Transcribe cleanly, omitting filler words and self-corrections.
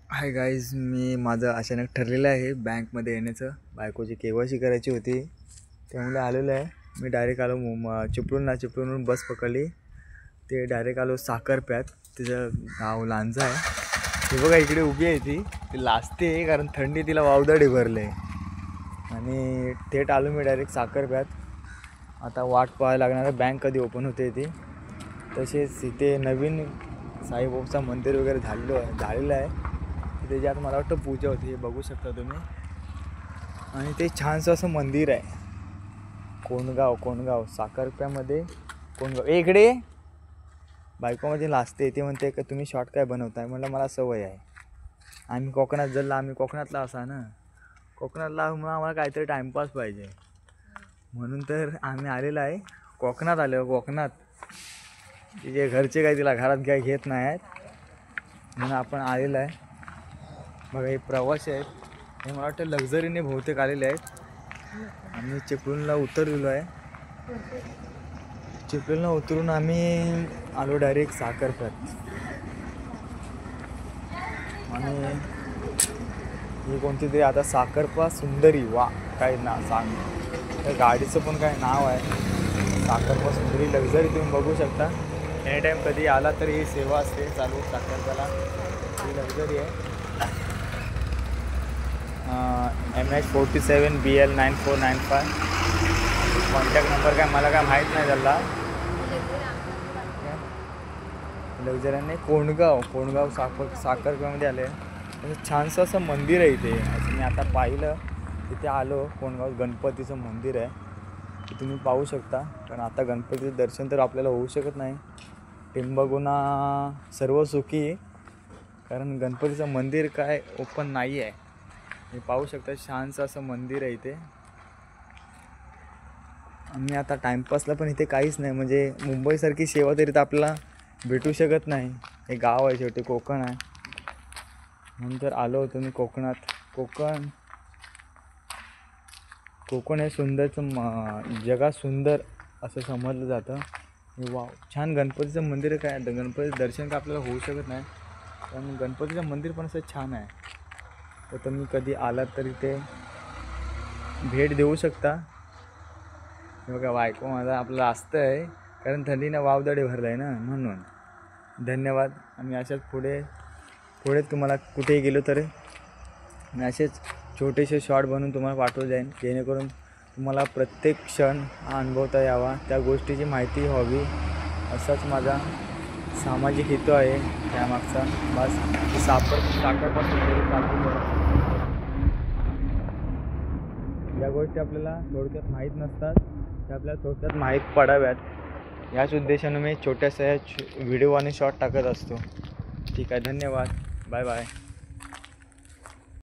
Hi guys, माझं अचानक ठरलेलं आहे बँकमध्ये येण्याचं. बायकोची KYC करायची होती, त्यामुळे आलेलं आहे. मी डायरेक्ट आलो चिपळूणवरून बस पकडली. ते डायरेक्ट आलो साखरप्यात. तिचं गाव लांजा आहे. हे बघा इकडे उभी आहे ती लाजते कारण थंडी तिला वावदडी भरले. आणि थेट आलो मी डायरेक्ट साखरप्यात. आता वाट पाहायला लागणार, बँक कधी ओपन होते ती. तसेच इथे नवीन साईबाबाचं मंदिर वगैरे झालेलं आहे. त्याच्यात मला वाटतं पूजा होती, हे बघू शकता तुम्ही. आणि ते छानसं असं मंदिर आहे. कोणगाव साखरप्यामध्ये कोणगाव. इकडे बायकोमध्ये लाजते. ते म्हणते का तुम्ही शॉर्ट काय बनवताय. म्हटलं मला सवय आहे. आम्ही कोकणातला असा ना, कोकणातला मग आम्हाला काहीतरी टाईमपास पाहिजे म्हणून तर आम्ही आलेलो आहे. कोकणात तिचे घरचे काही तिला घरात घेत नाही आहेत म्हणून आपण आलेलो आहे. बघा हे प्रवासी आहेत, हे मला वाटतं लक्झरीने बहुतेक आलेले आहेत. आम्ही चिपळूणला उतरलेलो आहे. चिपळूणला उतरून आम्ही आलो डायरेक्ट साखरप्यात. आणि ही कोणती तरी आता साखरपा सुंदरी, वा काय ना सांग, त्या गाडीचं पण काय नाव आहे, साखरपा सुंदरी लक्झरी. तुम्ही बघू शकता. एनी टाईम कधी आला तर ही सेवा असते चालू साखरप्याला. ही लक्झरी आहे. MH47 BL 9495. कॉन्टॅक्ट नंबर काय मला काय माहीत नाही झाला. लक्झरीने कोणगाव साखरप्यामध्ये आले. छानसं असं मंदिर आहे इथे. असं मी आता पाहिलं, तिथे आलो. कोणगाव गणपतीचं मंदिर आहे, ते तुम्ही पाहू शकता. कारण आता गणपतीचं दर्शन तर आपल्याला होऊ शकत नाही. टिंबगुणा सर्व सुखी, कारण गणपतीचं मंदिर काय ओपन नाही आहे. हे पाहू शकता, छानसं असं मंदिर आहे इथे. आम्ही आता टाईमपासला पण इथे काहीच नाही, म्हणजे मुंबईसारखी सेवा तरी तर आपल्याला भेटू शकत नाही. हे गाव आहे शेवटी, कोकण आहे म्हणून तर आलो होतो मी कोकणात. कोकण हे सुंदरचं जगात सुंदर असं समजलं जातं. हे वाव छान गणपतीचं मंदिर आहे. काय गणपतीचं दर्शन काय आपल्याला होऊ शकत नाही, पण गणपतीचं मंदिर पण असं छान आहे. तर तुम्ही कधी आलात तरी ते भेट देऊ शकता. बघा बायको माझा आपलं असतं आहे, कारण थंडीनं वावदडे भरलं आहे ना, म्हणून. धन्यवाद. आम्ही अशाच पुढे तुम्हाला कुठेही गेलो तर मी असेच छोटेसे शॉर्ट बनवून तुम्हाला पाठवत जाईन, जेणेकरून तुम्हाला प्रत्येक क्षण हा अनुभवता यावा, त्या गोष्टीची माहिती व्हावी. असाच माझा सामाजिक हेतू आहे त्यामागचा. बस साखरपासून या गोष्टी आपल्याला थोडक्यात माहीत नसतात, त्या आपल्याला थोडक्यात माहीत पडाव्यात. याच उद्देशाने मी छोट्याशा व्हिडिओ आणि शॉर्ट टाकत असतो. ठीक आहे, धन्यवाद. Bye bye.